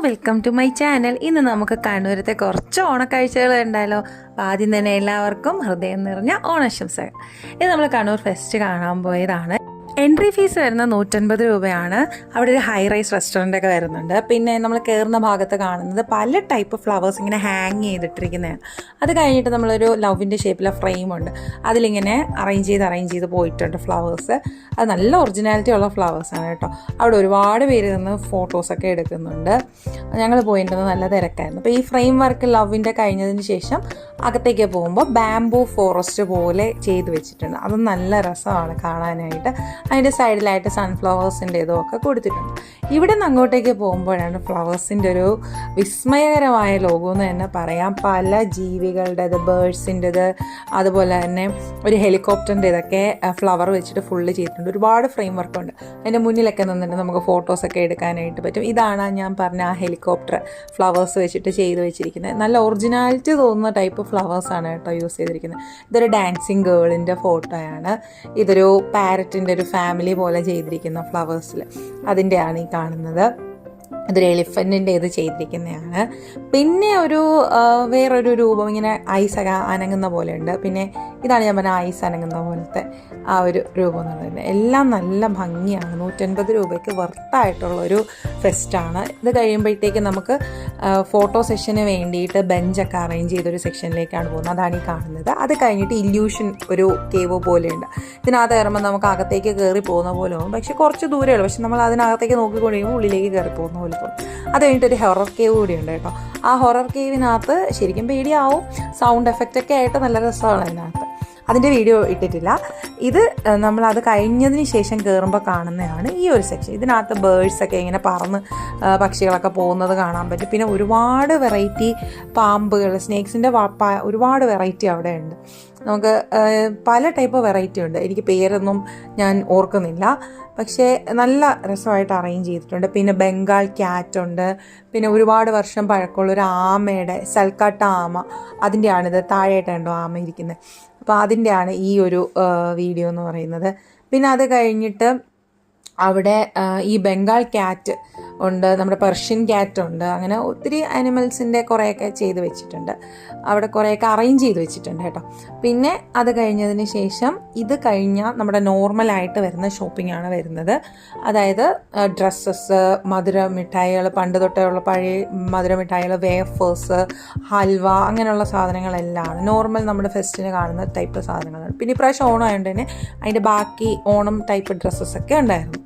Welcome to my channel. ഇന്ന് നമുക്ക് കണ്ണൂരത്തെ കുറച്ച് ഓണക്കാഴ്ചകൾ കണ്ടാലോ. ആദ്യം തന്നെ എല്ലാവർക്കും ഹൃദയം നിറഞ്ഞ ഓണാശംസകൾ. ഇത് നമ്മൾ കണ്ണൂർ ഫെസ്റ്റ് കാണാൻ പോയതാണ്. എൻട്രി ഫീസ് വരുന്നത് 150 രൂപയാണ്. അവിടെ ഒരു ഹൈ റൈസ് റെസ്റ്റോറൻ്റ് ഒക്കെ വരുന്നുണ്ട്. പിന്നെ നമ്മൾ കയറുന്ന ഭാഗത്ത് കാണുന്നത് പല ടൈപ്പ് ഫ്ലവേഴ്സ് ഇങ്ങനെ ഹാങ് ചെയ്തിട്ടിരിക്കുന്നതാണ്. അത് കഴിഞ്ഞിട്ട് നമ്മളൊരു ലവിൻ്റെ ഷേപ്പിലെ ഫ്രെയിമുണ്ട്, അതിലിങ്ങനെ അറേഞ്ച് ചെയ്ത് പോയിട്ടുണ്ട് ഫ്ലവേഴ്സ്. അത് നല്ല ഒറിജിനാലിറ്റി ഉള്ള ഫ്ലവേഴ്സാണ് കേട്ടോ. അവിടെ ഒരുപാട് പേര് നിന്ന് ഫോട്ടോസൊക്കെ എടുക്കുന്നുണ്ട്. ഞങ്ങൾ പോയിട്ടുള്ളത് നല്ല തിരക്കായിരുന്നു. അപ്പോൾ ഈ ഫ്രെയിം വർക്ക് ലവിൻ്റെ കഴിഞ്ഞതിന് ശേഷം അകത്തേക്ക് പോകുമ്പോൾ ബാംബൂ ഫോറസ്റ്റ് പോലെ ചെയ്ത് വെച്ചിട്ടുണ്ട്. അത് നല്ല രസമാണ് കാണാനായിട്ട്. അതിൻ്റെ സൈഡിലായിട്ട് സൺഫ്ലവേഴ്സിൻ്റെ ഇതൊക്കെ കൊടുത്തിട്ടുണ്ട്. ഇവിടെ നിന്ന് അങ്ങോട്ടേക്ക് പോകുമ്പോഴാണ് ഫ്ലവേഴ്സിൻ്റെ ഒരു വിസ്മയകരമായ ലോകം എന്ന് തന്നെ പറയാം. പല ജീവികളുടേത്, ബേർഡ്സിൻ്റെത്, അതുപോലെ തന്നെ ഒരു ഹെലികോപ്റ്ററിൻ്റെ ഇതൊക്കെ ഫ്ലവർ വെച്ചിട്ട് ഫുള്ള് ചെയ്തിട്ടുണ്ട്. ഒരുപാട് ഫ്രെയിം വർക്കുണ്ട്. അതിൻ്റെ മുന്നിലൊക്കെ നിന്നിട്ട് നമുക്ക് ഫോട്ടോസൊക്കെ എടുക്കാനായിട്ട് പറ്റും. ഇതാണ് ഞാൻ പറഞ്ഞ ആ ഹെലികോപ്റ്റർ ഫ്ലവേഴ്സ് വെച്ചിട്ട് ചെയ്ത് വെച്ചിരിക്കുന്നത്. നല്ല ഒറിജിനാലിറ്റി തോന്നുന്ന ടൈപ്പ് ഫ്ലവേഴ്സാണ് കേട്ടോ യൂസ് ചെയ്തിരിക്കുന്നത്. ഇതൊരു ഡാൻസിങ് ഗേളിൻ്റെ ഫോട്ടോയാണ്. ഇതൊരു പാരറ്റിൻ്റെ ഒരു ഫാമിലി പോലെ ചെയ്തിരിക്കുന്ന ഫ്ലവേഴ്സിൽ അതിൻ്റെയാണ് ഈ കാണുന്നത്. ഇതൊരു എലിഫൻറ്റിൻ്റെ ഇത് ചെയ്തിരിക്കുന്നതാണ്. പിന്നെ ഒരു വേറൊരു രൂപം ഇങ്ങനെ ഐസ് അനങ്ങുന്ന പോലെ ഉണ്ട്. പിന്നെ ഇതാണ് ഞാൻ പറഞ്ഞ ഐസ് അനങ്ങുന്ന പോലത്തെ ആ ഒരു രൂപം എന്ന് പറയുന്നത്. എല്ലാം നല്ല ഭംഗിയാണ്. 150 രൂപയ്ക്ക് വർത്തായിട്ടുള്ളൊരു ഫെസ്റ്റാണ്. ഇത് കഴിയുമ്പോഴത്തേക്ക് നമുക്ക് ഫോട്ടോ സെഷന് വേണ്ടിയിട്ട് ബെഞ്ചൊക്കെ അറേഞ്ച് ചെയ്തൊരു സെക്ഷനിലേക്കാണ് പോകുന്നത്. അതാണ് ഈ കാണുന്നത്. അത് കഴിഞ്ഞിട്ട് ഇല്യൂഷൻ ഒരു കേവ് പോലെയുണ്ട്. ഇതിനകത്ത് കയറുമ്പോൾ നമുക്ക് അകത്തേക്ക് കയറി പോകുന്ന പോലെ തോന്നും. പക്ഷേ കുറച്ച് ദൂരമേ ഉള്ളൂ. പക്ഷെ നമ്മൾ അതിനകത്തേക്ക് നോക്കിക്കൊണ്ടിരിക്കുമ്പോൾ ഉള്ളിലേക്ക് കയറി പോകുന്ന പോലെ തോന്നും. അത് കഴിഞ്ഞിട്ടൊരു ഹൊറർ കേവ് കൂടിയുണ്ട് കേട്ടോ. ആ ഹൊറർ കേവിനകത്ത് ശരിക്കും പേടിയാവും. സൗണ്ട് എഫക്റ്റൊക്കെ ആയിട്ട് നല്ല രസമാണ് അതിനകത്ത്. അതിൻ്റെ വീഡിയോ ഇട്ടിട്ടില്ല. ഇത് നമ്മളത് കഴിഞ്ഞതിന് ശേഷം കയറുമ്പോൾ കാണുന്നതാണ് ഈ ഒരു സെക്ഷൻ. ഇതിനകത്ത് ബേർഡ്സൊക്കെ ഇങ്ങനെ പറന്ന് പക്ഷികളൊക്കെ പോകുന്നത് കാണാൻ പറ്റും. പിന്നെ ഒരുപാട് വെറൈറ്റി പാമ്പുകൾ, സ്നേക്സിൻ്റെ ഒരുപാട് വെറൈറ്റി അവിടെ ഉണ്ട്. നമുക്ക് പല ടൈപ്പ് വെറൈറ്റി ഉണ്ട്. എനിക്ക് പേരൊന്നും ഞാൻ ഓർക്കുന്നില്ല, പക്ഷേ നല്ല രസമായിട്ട് അറേഞ്ച് ചെയ്തിട്ടുണ്ട്. പിന്നെ ബംഗാൾ ക്യാറ്റ് ഉണ്ട്. പിന്നെ ഒരുപാട് വർഷം പഴക്കമുള്ളൊരു ആമയുടെ, സൽക്കാട്ട ആമ, അതിൻ്റെയാണിത്. താഴെയായിട്ടുണ്ടോ ആമ ഇരിക്കുന്നത്. അപ്പോൾ അതിൻ്റെയാണ് ഈ ഒരു വീഡിയോ എന്ന് പറയുന്നത്. പിന്നെ അത് കഴിഞ്ഞിട്ട് അവിടെ ഈ ബംഗാൾ ക്യാറ്റ് ഉണ്ട്, നമ്മുടെ പെർഷ്യൻ ക്യാറ്റ് ഉണ്ട്. അങ്ങനെ ഒത്തിരി ആനിമൽസിൻ്റെ കുറേയൊക്കെ ചെയ്ത് വെച്ചിട്ടുണ്ട്. അവിടെ കുറേയൊക്കെ അറേഞ്ച് ചെയ്ത് വെച്ചിട്ടുണ്ട് കേട്ടോ. പിന്നെ അത് കഴിഞ്ഞതിന് ശേഷം ഇത് കഴിഞ്ഞാൽ നമ്മുടെ നോർമലായിട്ട് വരുന്ന ഷോപ്പിംഗ് ആണ് വരുന്നത്. അതായത് ഡ്രസ്സസ്, മധുര മിഠായികൾ, പണ്ട് തൊട്ടേ ഉള്ള പഴയ മധുര മിഠായികൾ, വേഫേഴ്സ്, ഹൽവ, അങ്ങനെയുള്ള സാധനങ്ങളെല്ലാം ആണ് നോർമൽ നമ്മുടെ ഫെസ്റ്റിന് കാണുന്ന ടൈപ്പ് സാധനങ്ങളാണ്. പിന്നെ ഇപ്രാവശ്യം ഓണം ആയതുകൊണ്ട് തന്നെ അതിൻ്റെ ബാക്കി ഓണം ടൈപ്പ് ഡ്രസ്സസൊക്കെ ഉണ്ടായിരുന്നു.